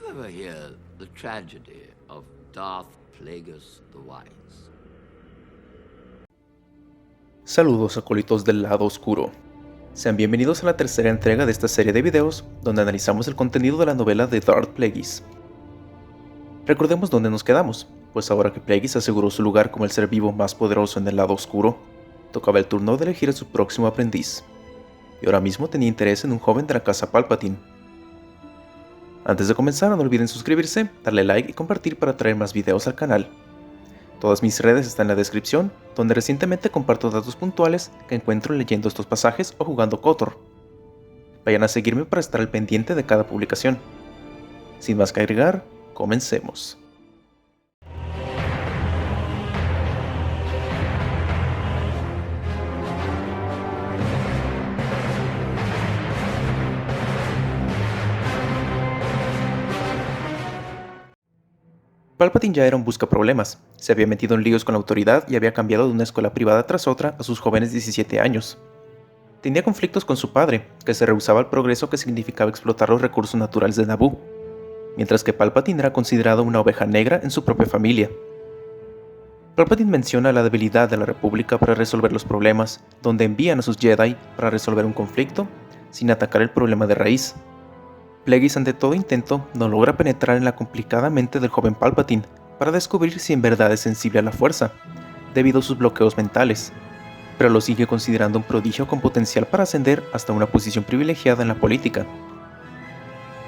ever hear the tragedy of Darth Plagueis the Wise? Saludos acólitos del lado oscuro. Sean bienvenidos a la tercera entrega de esta serie de videos donde analizamos el contenido de la novela de Darth Plagueis. Recordemos dónde nos quedamos, pues ahora que Plagueis aseguró su lugar como el ser vivo más poderoso en el lado oscuro, tocaba el turno de elegir a su próximo aprendiz. Y ahora mismo tenía interés en un joven de la casa Palpatine. Antes de comenzar, no olviden suscribirse, darle like y compartir para traer más videos al canal. Todas mis redes están en la descripción, donde recientemente comparto datos puntuales que encuentro leyendo estos pasajes o jugando KOTOR. Vayan a seguirme para estar al pendiente de cada publicación. Sin más que agregar, comencemos. Palpatine ya era un buscaproblemas, se había metido en líos con la autoridad y había cambiado de una escuela privada tras otra a sus jóvenes 17 años. Tenía conflictos con su padre, que se rehusaba al progreso que significaba explotar los recursos naturales de Naboo, mientras que Palpatine era considerado una oveja negra en su propia familia. Palpatine menciona la debilidad de la República para resolver los problemas, donde envían a sus Jedi para resolver un conflicto sin atacar el problema de raíz. Plagueis ante todo intento no logra penetrar en la complicada mente del joven Palpatine para descubrir si en verdad es sensible a la fuerza, debido a sus bloqueos mentales, pero lo sigue considerando un prodigio con potencial para ascender hasta una posición privilegiada en la política.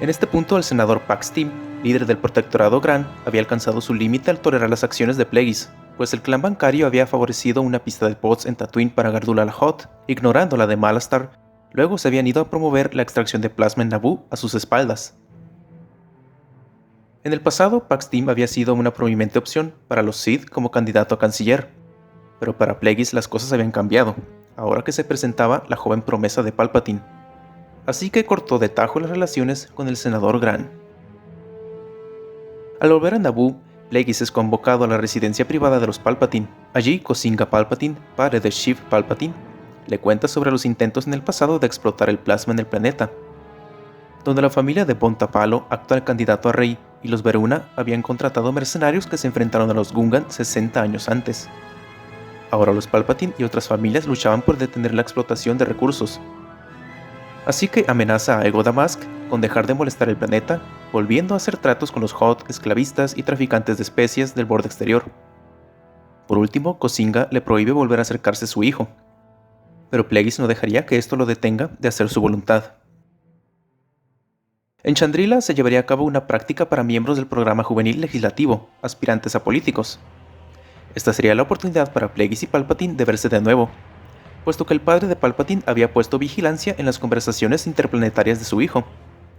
En este punto el senador Pax Tim, líder del protectorado Gran, había alcanzado su límite al tolerar las acciones de Plagueis, pues el clan bancario había favorecido una pista de pods en Tatooine para Gardula la Hutt, ignorando la de Malastar. Luego se habían ido a promover la extracción de plasma en Naboo a sus espaldas. En el pasado, Pax Tim había sido una prominente opción para los Sith como candidato a canciller, pero para Plagueis las cosas habían cambiado, ahora que se presentaba la joven promesa de Palpatine. Así que cortó de tajo las relaciones con el senador Gran. Al volver a Naboo, Plagueis es convocado a la residencia privada de los Palpatine. Allí, Kozinga Palpatine, padre de Sheev Palpatine, le cuenta sobre los intentos en el pasado de explotar el plasma en el planeta, donde la familia de Bon Tapalo, actual candidato a rey, y los Veruna habían contratado mercenarios que se enfrentaron a los Gungan 60 años antes. Ahora los Palpatine y otras familias luchaban por detener la explotación de recursos. Así que amenaza a Ego Damask con dejar de molestar el planeta, volviendo a hacer tratos con los Hutt, esclavistas y traficantes de especies del borde exterior. Por último, Kozinga le prohíbe volver a acercarse a su hijo, pero Plagueis no dejaría que esto lo detenga de hacer su voluntad. En Chandrila se llevaría a cabo una práctica para miembros del programa juvenil legislativo, aspirantes a políticos. Esta sería la oportunidad para Plagueis y Palpatine de verse de nuevo, puesto que el padre de Palpatine había puesto vigilancia en las conversaciones interplanetarias de su hijo.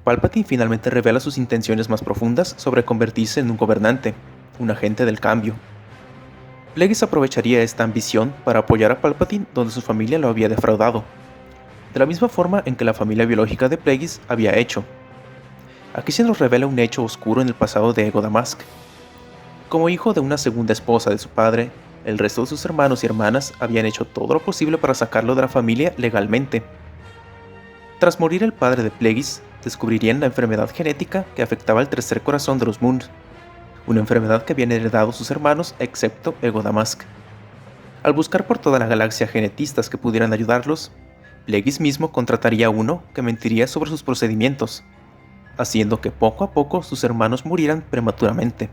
Palpatine finalmente revela sus intenciones más profundas sobre convertirse en un gobernante, un agente del cambio. Plagueis aprovecharía esta ambición para apoyar a Palpatine donde su familia lo había defraudado, de la misma forma en que la familia biológica de Plagueis había hecho. Aquí se nos revela un hecho oscuro en el pasado de Ego Damask. Como hijo de una segunda esposa de su padre, el resto de sus hermanos y hermanas habían hecho todo lo posible para sacarlo de la familia legalmente. Tras morir el padre de Plagueis, descubrirían la enfermedad genética que afectaba al tercer corazón de los Moon, una enfermedad que habían heredado sus hermanos excepto Ego Damask. Al buscar por toda la galaxia genetistas que pudieran ayudarlos, Plagueis mismo contrataría a uno que mentiría sobre sus procedimientos, haciendo que poco a poco sus hermanos murieran prematuramente,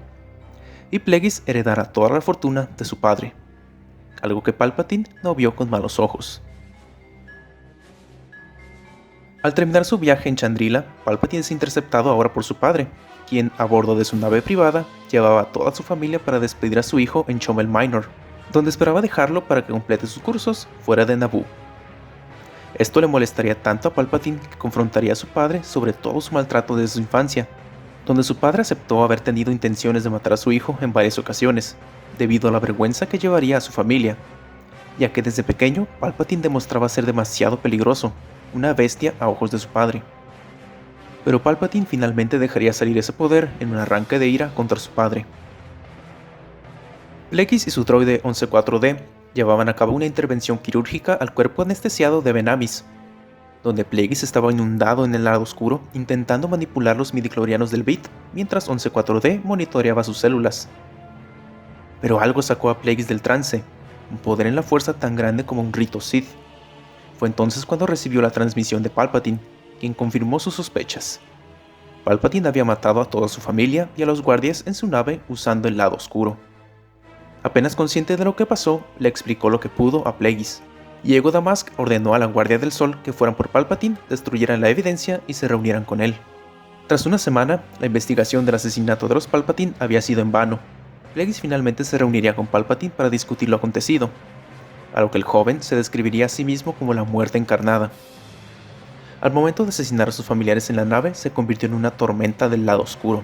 y Plagueis heredara toda la fortuna de su padre, algo que Palpatine no vio con malos ojos. Al terminar su viaje en Chandrila, Palpatine es interceptado ahora por su padre, quien, a bordo de su nave privada, llevaba a toda su familia para despedir a su hijo en Chomel Minor, donde esperaba dejarlo para que complete sus cursos fuera de Naboo. Esto le molestaría tanto a Palpatine que confrontaría a su padre sobre todo su maltrato desde su infancia, donde su padre aceptó haber tenido intenciones de matar a su hijo en varias ocasiones, debido a la vergüenza que llevaría a su familia, ya que desde pequeño Palpatine demostraba ser demasiado peligroso, una bestia a ojos de su padre. Pero Palpatine finalmente dejaría salir ese poder en un arranque de ira contra su padre. Plagueis y su droide 114D llevaban a cabo una intervención quirúrgica al cuerpo anestesiado de Ben Amis. donde Plagueis estaba inundado en el lado oscuro intentando manipular los midichlorianos del bit, mientras 11-4D monitoreaba sus células. Pero algo sacó a Plagueis del trance, un poder en la fuerza tan grande como un rito Sith. Fue entonces cuando recibió la transmisión de Palpatine, quien confirmó sus sospechas. Palpatine había matado a toda su familia y a los guardias en su nave usando el lado oscuro. Apenas consciente de lo que pasó, le explicó lo que pudo a Plagueis, y Ego Damask ordenó a la Guardia del Sol que fueran por Palpatine, destruyeran la evidencia y se reunieran con él. Tras una semana, la investigación del asesinato de los Palpatine había sido en vano. Plagueis finalmente se reuniría con Palpatine para discutir lo acontecido, a lo que el joven se describiría a sí mismo como la muerte encarnada. Al momento de asesinar a sus familiares en la nave, se convirtió en una tormenta del lado oscuro,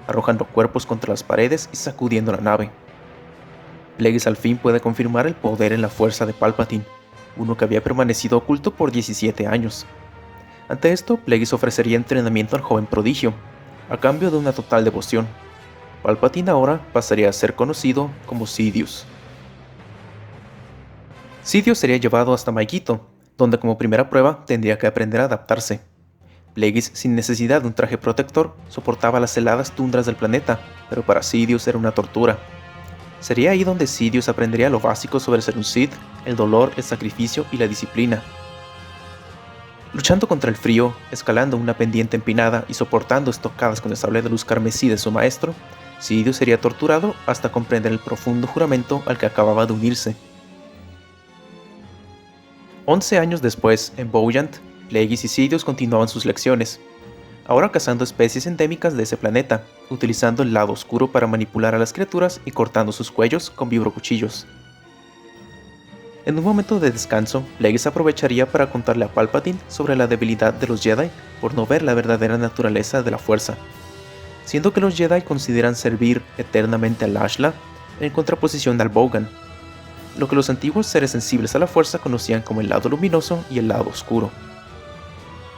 arrojando cuerpos contra las paredes y sacudiendo la nave. Plagueis al fin puede confirmar el poder en la fuerza de Palpatine, uno que había permanecido oculto por 17 años. Ante esto, Plagueis ofrecería entrenamiento al joven prodigio, a cambio de una total devoción. Palpatine ahora pasaría a ser conocido como Sidious. Sidious sería llevado hasta Maikito, donde como primera prueba tendría que aprender a adaptarse. Plagueis, sin necesidad de un traje protector, soportaba las heladas tundras del planeta, pero para Sidious era una tortura. Sería ahí donde Sidious aprendería lo básico sobre ser un Sith, el dolor, el sacrificio y la disciplina. Luchando contra el frío, escalando una pendiente empinada y soportando estocadas con el sable de luz carmesí de su maestro, Sidious sería torturado hasta comprender el profundo juramento al que acababa de unirse. 11 años después, en Bojant, Plagueis y Sidious continuaban sus lecciones, ahora cazando especies endémicas de ese planeta, utilizando el lado oscuro para manipular a las criaturas y cortando sus cuellos con vibrocuchillos. En un momento de descanso, Plagueis aprovecharía para contarle a Palpatine sobre la debilidad de los Jedi por no ver la verdadera naturaleza de la fuerza, siendo que los Jedi consideran servir eternamente al Ashla en contraposición al Bogan, lo que los antiguos seres sensibles a la fuerza conocían como el lado luminoso y el lado oscuro.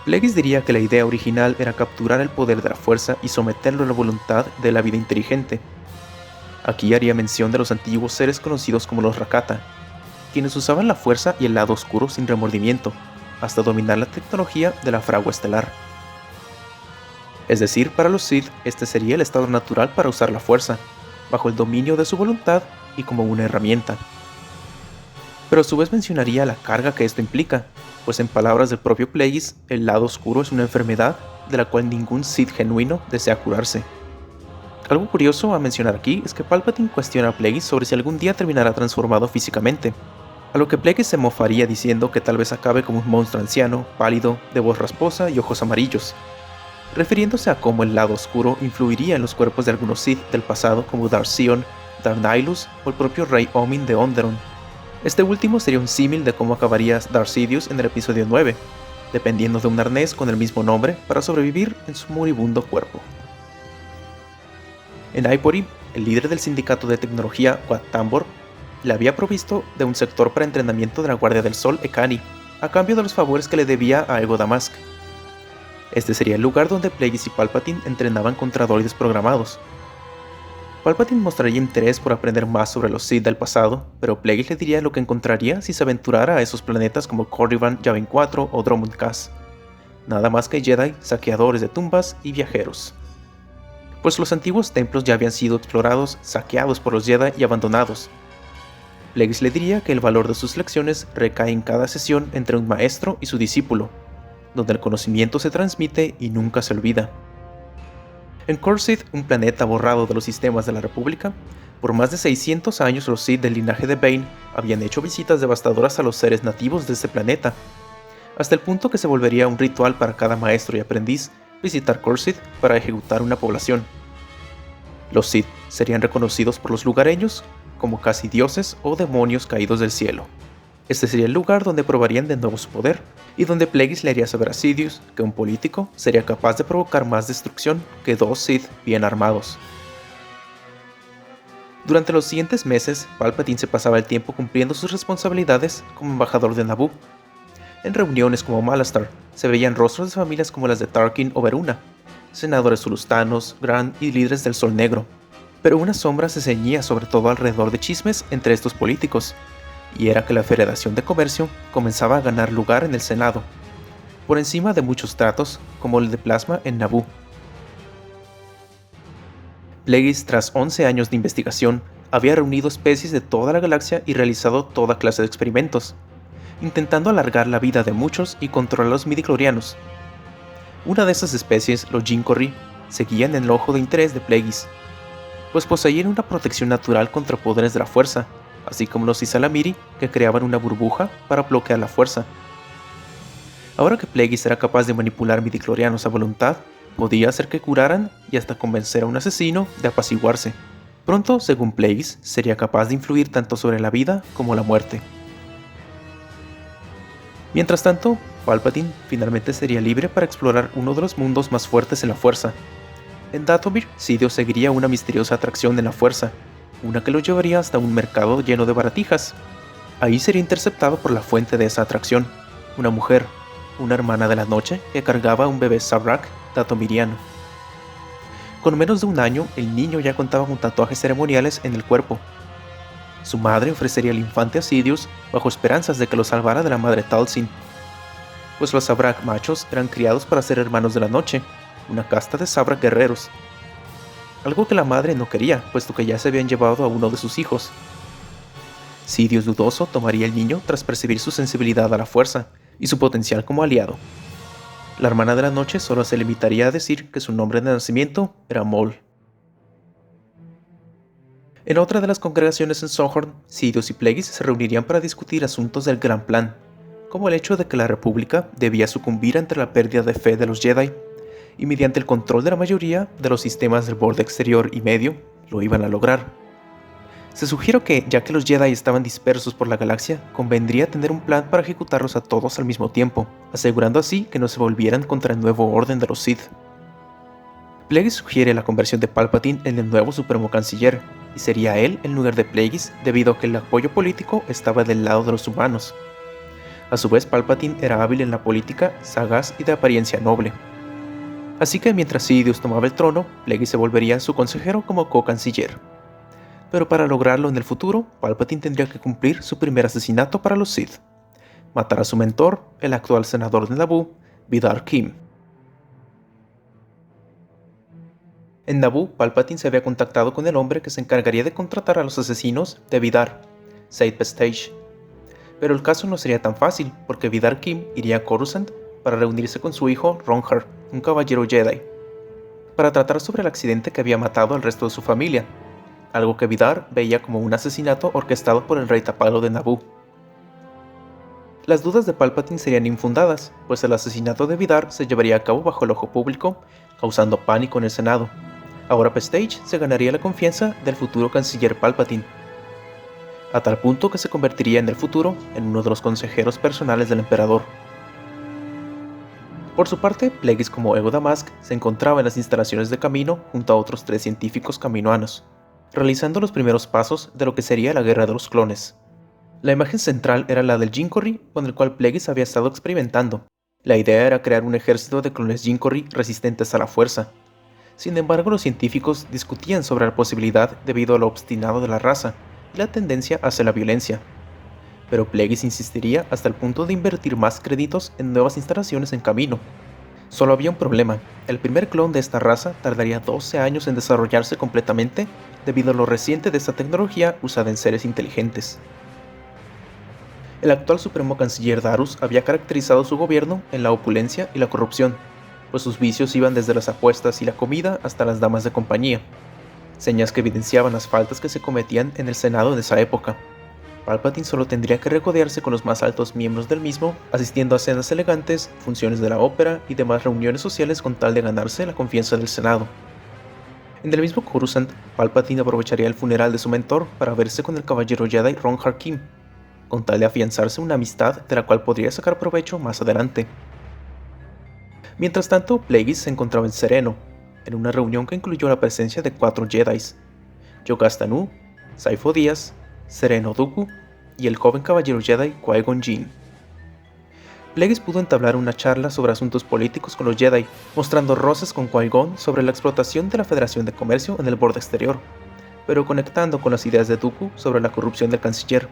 Plagueis diría que la idea original era capturar el poder de la fuerza y someterlo a la voluntad de la vida inteligente. Aquí haría mención de los antiguos seres conocidos como los Rakata, quienes usaban la fuerza y el lado oscuro sin remordimiento, hasta dominar la tecnología de la fragua estelar. Es decir, para los Sith, este sería el estado natural para usar la fuerza, bajo el dominio de su voluntad y como una herramienta. Pero a su vez mencionaría la carga que esto implica, pues en palabras del propio Plagueis, el lado oscuro es una enfermedad de la cual ningún Sith genuino desea curarse. Algo curioso a mencionar aquí es que Palpatine cuestiona a Plagueis sobre si algún día terminará transformado físicamente, a lo que Plagueis se mofaría diciendo que tal vez acabe como un monstruo anciano, pálido, de voz rasposa y ojos amarillos, refiriéndose a cómo el lado oscuro influiría en los cuerpos de algunos Sith del pasado como Darth Sion, Darth Nihilus o el propio Rey Omin de Onderon. Este último sería un símil de cómo acabaría Darth Sidious en el episodio 9, dependiendo de un arnés con el mismo nombre para sobrevivir en su moribundo cuerpo. En Ivory, el líder del sindicato de tecnología Wat Tambor le había provisto de un sector para entrenamiento de la Guardia del Sol Ekani, a cambio de los favores que le debía a Ego Damask. Este sería el lugar donde Plagueis y Palpatine entrenaban contra droides programados. Palpatine mostraría interés por aprender más sobre los Sith del pasado, pero Plagueis le diría lo que encontraría si se aventurara a esos planetas como Corriban, Yavin 4 o Dromund Kaas. Nada más que Jedi, saqueadores de tumbas y viajeros. Pues los antiguos templos ya habían sido explorados, saqueados por los Jedi y abandonados. Plagueis le diría que el valor de sus lecciones recae en cada sesión entre un maestro y su discípulo, donde el conocimiento se transmite y nunca se olvida. En Coruscant, un planeta borrado de los sistemas de la República, por más de 600 años los Sith del linaje de Bane habían hecho visitas devastadoras a los seres nativos de este planeta, hasta el punto que se volvería un ritual para cada maestro y aprendiz visitar Coruscant para ejecutar una población. Los Sith serían reconocidos por los lugareños como casi dioses o demonios caídos del cielo. Este sería el lugar donde probarían de nuevo su poder, y donde Plagueis le haría saber a Sidious que un político sería capaz de provocar más destrucción que 2 Sith bien armados. Durante los siguientes meses, Palpatine se pasaba el tiempo cumpliendo sus responsabilidades como embajador de Naboo. En reuniones como Malastar, se veían rostros de familias como las de Tarkin o Veruna, senadores sulustanos, Gran y líderes del Sol Negro. Pero una sombra se ceñía sobre todo alrededor de chismes entre estos políticos, y era que la Federación de Comercio comenzaba a ganar lugar en el Senado. por encima de muchos tratos, como el de plasma en Naboo. Plagueis, tras 11 años de investigación, había reunido especies de toda la galaxia y realizado toda clase de experimentos, intentando alargar la vida de muchos y controlar a los midichlorianos. Una de esas especies, los Jincorri, seguían en el ojo de interés de Plagueis, pues poseían una protección natural contra poderes de la fuerza, así como los Ysalamiri, que creaban una burbuja para bloquear la fuerza. Ahora que Plagueis era capaz de manipular midichlorianos a voluntad, podía hacer que curaran y hasta convencer a un asesino de apaciguarse. Pronto, según Plagueis, sería capaz de influir tanto sobre la vida como la muerte. Mientras tanto, Palpatine finalmente sería libre para explorar uno de los mundos más fuertes en la fuerza. En Dathomir, Sidious seguiría una misteriosa atracción en la fuerza, una que lo llevaría hasta un mercado lleno de baratijas. Ahí sería interceptado por la fuente de esa atracción, una mujer, una hermana de la noche que cargaba a un bebé Sabrak dathomiriano. Con menos de un año, el niño ya contaba con tatuajes ceremoniales en el cuerpo. Su madre ofrecería al infante a Sidious bajo esperanzas de que lo salvara de la madre Talzin, pues los Sabrak machos eran criados para ser hermanos de la noche, una casta de Sabrak guerreros. Algo que la madre no quería, puesto que ya se habían llevado a uno de sus hijos. Sidious dudoso tomaría el niño tras percibir su sensibilidad a la fuerza y su potencial como aliado. La hermana de la noche solo se limitaría a decir que su nombre de nacimiento era Maul. En otra de las congregaciones en Sohorn, Sidious y Plagueis se reunirían para discutir asuntos del Gran Plan, como el hecho de que la República debía sucumbir ante la pérdida de fe de los Jedi, y mediante el control de la mayoría de los sistemas del borde exterior y medio, lo iban a lograr. Se sugirió que, ya que los Jedi estaban dispersos por la galaxia, convendría tener un plan para ejecutarlos a todos al mismo tiempo, asegurando así que no se volvieran contra el nuevo orden de los Sith. Plagueis sugiere la conversión de Palpatine en el nuevo Supremo Canciller, y sería él en lugar de Plagueis debido a que el apoyo político estaba del lado de los humanos. A su vez, Palpatine era hábil en la política, sagaz y de apariencia noble. Así que mientras Sidious tomaba el trono, Plagueis se volvería su consejero como co-canciller. Pero para lograrlo en el futuro, Palpatine tendría que cumplir su primer asesinato para los Sith: matar a su mentor, el actual senador de Naboo, Vidar Kim. En Naboo, Palpatine se había contactado con el hombre que se encargaría de contratar a los asesinos de Vidar, Said Vestage. Pero el caso no sería tan fácil, porque Vidar Kim iría a Coruscant para reunirse con su hijo Ronjar, un caballero Jedi, para tratar sobre el accidente que había matado al resto de su familia, algo que Vidar veía como un asesinato orquestado por el rey Tapalo de Naboo. Las dudas de Palpatine serían infundadas, pues el asesinato de Vidar se llevaría a cabo bajo el ojo público, causando pánico en el Senado. Ahora Vestage se ganaría la confianza del futuro canciller Palpatine, a tal punto que se convertiría en el futuro en uno de los consejeros personales del emperador. Por su parte, Plagueis como Ego Damask se encontraba en las instalaciones de Camino junto a otros 3 científicos caminoanos, realizando los primeros pasos de lo que sería la Guerra de los Clones. La imagen central era la del Jincorri con el cual Plagueis había estado experimentando. La idea era crear un ejército de clones Jincorri resistentes a la fuerza. Sin embargo, los científicos discutían sobre la posibilidad debido a lo obstinado de la raza y la tendencia hacia la violencia. Pero Plagueis insistiría hasta el punto de invertir más créditos en nuevas instalaciones en Camino. Solo había un problema: el primer clon de esta raza tardaría 12 años en desarrollarse completamente debido a lo reciente de esta tecnología usada en seres inteligentes. El actual Supremo Canciller Darus había caracterizado su gobierno en la opulencia y la corrupción, pues sus vicios iban desde las apuestas y la comida hasta las damas de compañía, señas que evidenciaban las faltas que se cometían en el Senado en esa época. Palpatine solo tendría que regodearse con los más altos miembros del mismo, asistiendo a cenas elegantes, funciones de la ópera y demás reuniones sociales con tal de ganarse la confianza del Senado. En el mismo Coruscant, Palpatine aprovecharía el funeral de su mentor para verse con el caballero Jedi Ronjar Kim, con tal de afianzarse una amistad de la cual podría sacar provecho más adelante. Mientras tanto, Plagueis se encontraba en Sereno, en una reunión que incluyó la presencia de 4 Jedis: Yogasta Nu, Saifo Dyas, Sereno Dooku y el joven caballero Jedi Qui-Gon Jinn. Plagueis pudo entablar una charla sobre asuntos políticos con los Jedi, mostrando roces con Qui-Gon sobre la explotación de la Federación de Comercio en el borde exterior, pero conectando con las ideas de Dooku sobre la corrupción del canciller.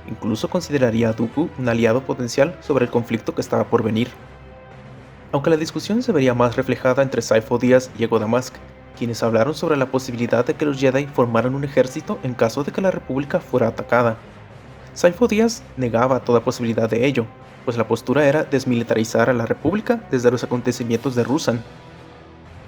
Incluso consideraría a Dooku un aliado potencial sobre el conflicto que estaba por venir. Aunque la discusión se vería más reflejada entre Sifo Dyas y Ego Damask, quienes hablaron sobre la posibilidad de que los Jedi formaran un ejército en caso de que la República fuera atacada. Sifo Dyas negaba toda posibilidad de ello, pues la postura era desmilitarizar a la República desde los acontecimientos de Ruusan.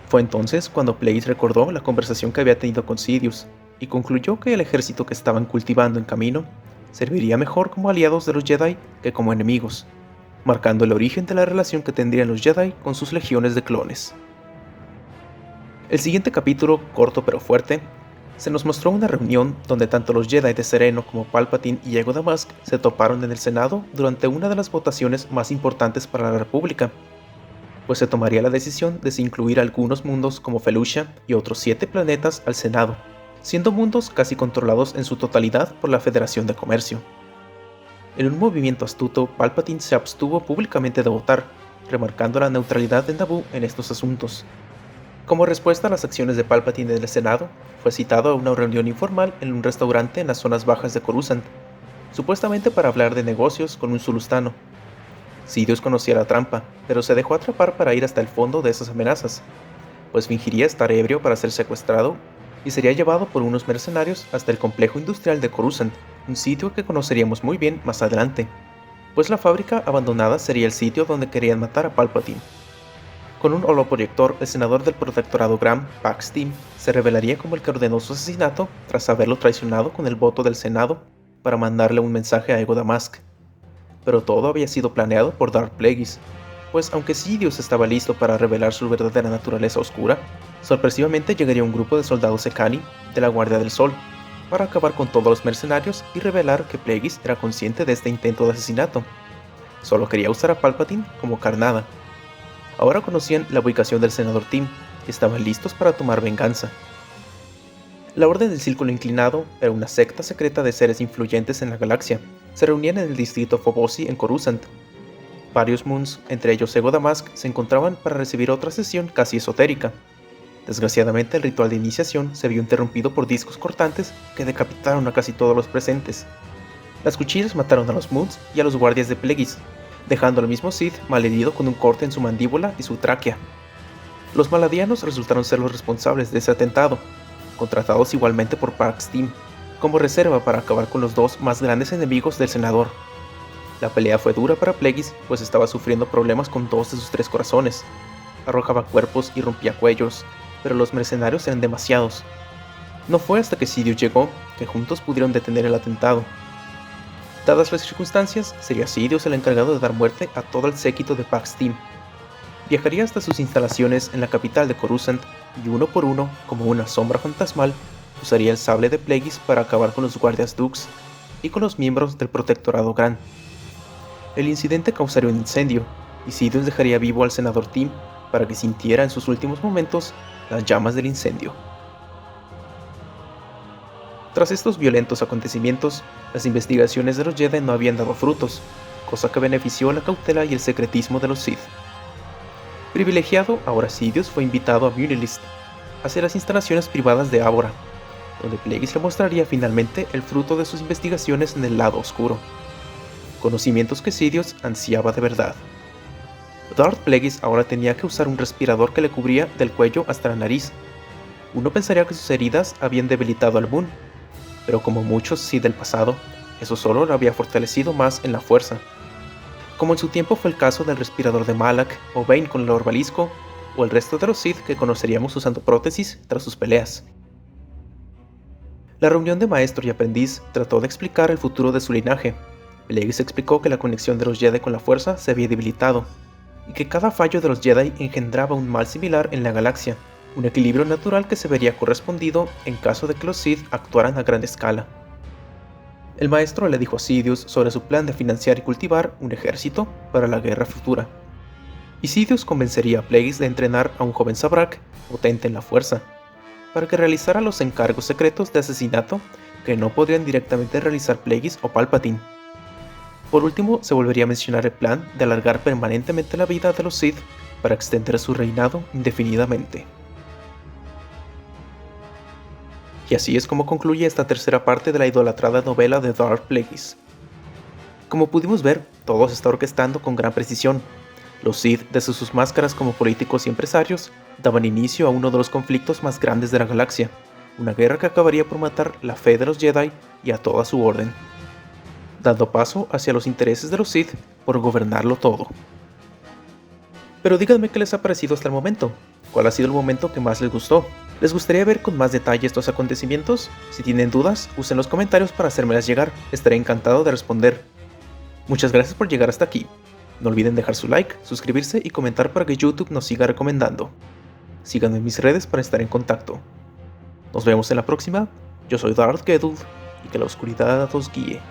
Fue entonces cuando Plagueis recordó la conversación que había tenido con Sidious, y concluyó que el ejército que estaban cultivando en camino serviría mejor como aliados de los Jedi que como enemigos, marcando el origen de la relación que tendrían los Jedi con sus legiones de clones. El siguiente capítulo, corto pero fuerte, se nos mostró una reunión donde tanto los Jedi de Sereno como Palpatine y Ego Damask se toparon en el Senado durante una de las votaciones más importantes para la República, pues se tomaría la decisión de si incluir algunos mundos como Felucia y otros 7 planetas al Senado, siendo mundos casi controlados en su totalidad por la Federación de Comercio. En un movimiento astuto, Palpatine se abstuvo públicamente de votar, remarcando la neutralidad de Naboo en estos asuntos. Como respuesta a las acciones de Palpatine en el Senado, fue citado a una reunión informal en un restaurante en las zonas bajas de Coruscant, supuestamente para hablar de negocios con un sulustano. Sidious conocía la trampa, pero se dejó atrapar para ir hasta el fondo de esas amenazas, pues fingiría estar ebrio para ser secuestrado y sería llevado por unos mercenarios hasta el complejo industrial de Coruscant, un sitio que conoceríamos muy bien más adelante, pues la fábrica abandonada sería el sitio donde querían matar a Palpatine. Con un holoproyector, el senador del protectorado Gram, Pax Tim, se revelaría como el que ordenó su asesinato tras haberlo traicionado con el voto del Senado para mandarle un mensaje a Ego Damask. Pero todo había sido planeado por Darth Plagueis, pues aunque Sidious estaba listo para revelar su verdadera naturaleza oscura, sorpresivamente llegaría un grupo de soldados Sekani de la Guardia del Sol para acabar con todos los mercenarios y revelar que Plagueis era consciente de este intento de asesinato. Solo quería usar a Palpatine como carnada. Ahora conocían la ubicación del senador Tim y estaban listos para tomar venganza. La Orden del Círculo Inclinado era una secta secreta de seres influyentes en la galaxia. Se reunían en el distrito Fobosi en Coruscant. Varios Moons, entre ellos Ego Damask, se encontraban para recibir otra sesión casi esotérica. Desgraciadamente el ritual de iniciación se vio interrumpido por discos cortantes que decapitaron a casi todos los presentes. Las cuchillas mataron a los Moons y a los guardias de Plagueis, dejando al mismo Sith malherido con un corte en su mandíbula y su tráquea. Los maladianos resultaron ser los responsables de ese atentado, contratados igualmente por Pax Tim, como reserva para acabar con los dos más grandes enemigos del senador. La pelea fue dura para Plagueis, pues estaba sufriendo problemas con 2 de sus 3 corazones. Arrojaba cuerpos y rompía cuellos, pero los mercenarios eran demasiados. No fue hasta que Sidious llegó que juntos pudieron detener el atentado. Dadas las circunstancias, sería Sidious el encargado de dar muerte a todo el séquito de Pax Tim. Viajaría hasta sus instalaciones en la capital de Coruscant y uno por uno, como una sombra fantasmal, usaría el sable de Plagueis para acabar con los guardias Dux y con los miembros del protectorado Gran. El incidente causaría un incendio, y Sidious dejaría vivo al senador Tim para que sintiera en sus últimos momentos las llamas del incendio. Tras estos violentos acontecimientos, las investigaciones de los Jedi no habían dado frutos, cosa que benefició la cautela y el secretismo de los Sith. Privilegiado, ahora Sidious fue invitado a Munilist, hacia las instalaciones privadas de Ábora, donde Plagueis le mostraría finalmente el fruto de sus investigaciones en el lado oscuro, conocimientos que Sidious ansiaba de verdad. Darth Plagueis ahora tenía que usar un respirador que le cubría del cuello hasta la nariz. Uno pensaría que sus heridas habían debilitado al Moon, pero como muchos Sith del pasado, eso solo lo había fortalecido más en la fuerza, como en su tiempo fue el caso del respirador de Malak o Bane con el orbalisco, o el resto de los Sith que conoceríamos usando prótesis tras sus peleas. La reunión de maestro y aprendiz trató de explicar el futuro de su linaje. Plagueis explicó que la conexión de los Jedi con la fuerza se había debilitado, y que cada fallo de los Jedi engendraba un mal similar en la galaxia, un equilibrio natural que se vería correspondido en caso de que los Sith actuaran a gran escala. El maestro le dijo a Sidious sobre su plan de financiar y cultivar un ejército para la guerra futura, y Sidious convencería a Plagueis de entrenar a un joven Sabrak, potente en la fuerza, para que realizara los encargos secretos de asesinato que no podrían directamente realizar Plagueis o Palpatine. Por último, se volvería a mencionar el plan de alargar permanentemente la vida de los Sith para extender su reinado indefinidamente. Y así es como concluye esta tercera parte de la idolatrada novela de Darth Plagueis. Como pudimos ver, todo se está orquestando con gran precisión. Los Sith, desde sus máscaras como políticos y empresarios, daban inicio a uno de los conflictos más grandes de la galaxia, una guerra que acabaría por matar la fe de los Jedi y a toda su orden, dando paso hacia los intereses de los Sith por gobernarlo todo. Pero díganme qué les ha parecido hasta el momento. ¿Cuál ha sido el momento que más les gustó? ¿Les gustaría ver con más detalle estos acontecimientos? Si tienen dudas, usen los comentarios para hacérmelas llegar, estaré encantado de responder. Muchas gracias por llegar hasta aquí. No olviden dejar su like, suscribirse y comentar para que YouTube nos siga recomendando. Síganme en mis redes para estar en contacto. Nos vemos en la próxima. Yo soy Darth Geduld y que la oscuridad os guíe.